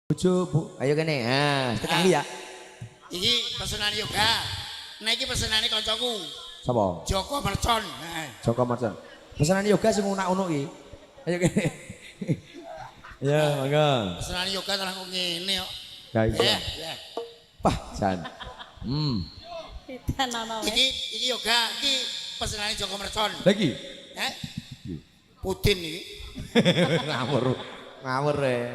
Bojo, Bu. Ayo kene. Ah, tekan ya. Iki pesenan yoga. Nah iki pesenane kancaku. Sapa? Joko Mercon. Joko Marcon. Pesanan yoga sing unak-unuk iki. Ayo kene. Ya, mangga. Pesenan yoga terang kok ngene kok. Ya iya. Ya. Pah, jan. Iki yoga, iki pesenane Joko Mercon. Lagi. Putin iki. Ngawur. Ngawur ya.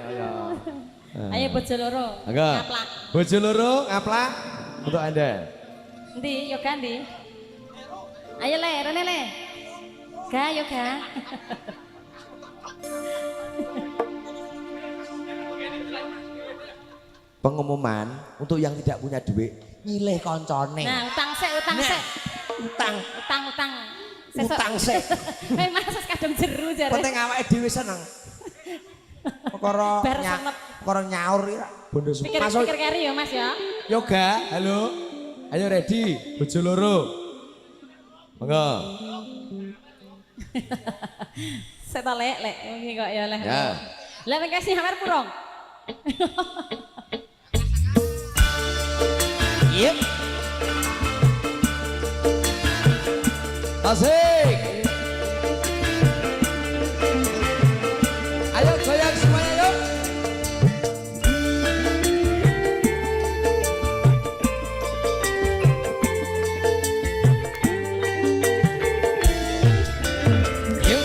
Ayo bojo loro. Mangga. Ngaplak. Bojo loro ngaplak untuk Anda. Endi yoga endi? Ayo le, rene le. Ga yoga. Pengumuman untuk yang tidak punya duit nyilih koncone. Nah, utang sik, utang sik. Utang. Utang sik. Mas kadang jeru jare. Penting awake dhewe seneng. Perkara nyaur ya bondo Pikir keri ya Mas ya. Yoga, halo. Ayo ready, bojo loro. Monggo. Seta lek iki kok ya leh. Ya. Lah makasih hamar purong. Yep. Asik. Ayo goyang semuanya yuk. Yuk.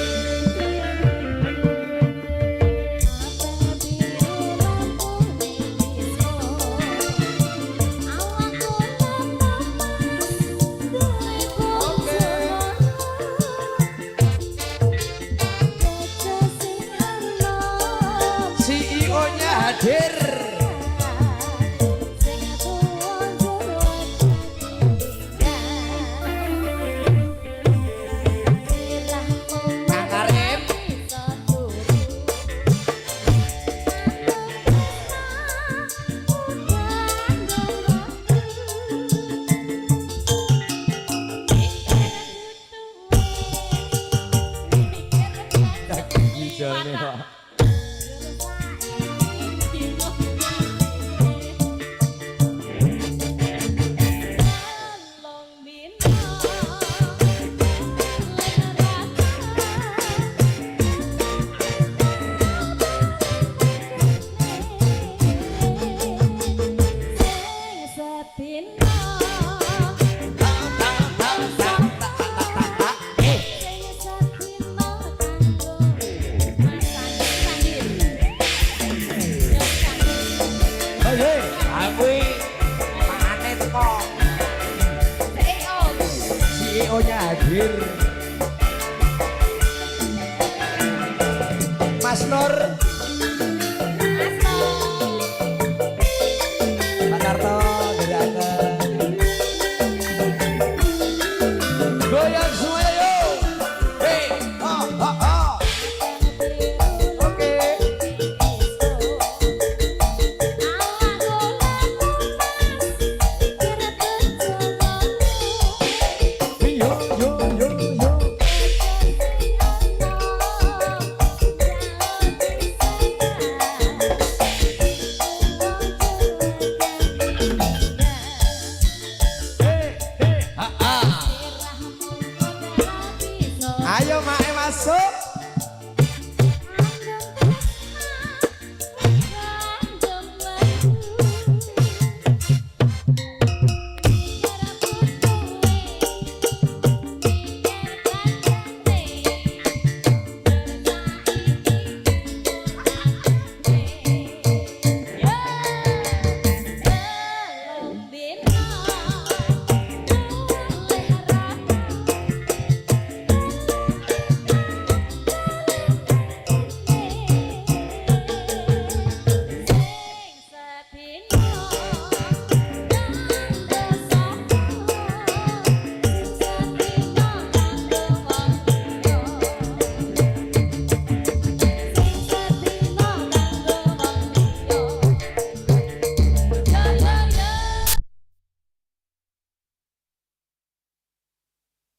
CEO-nya hadir. Kang Karim. Gijone Pak. CEO-nya hadir. Mas Nur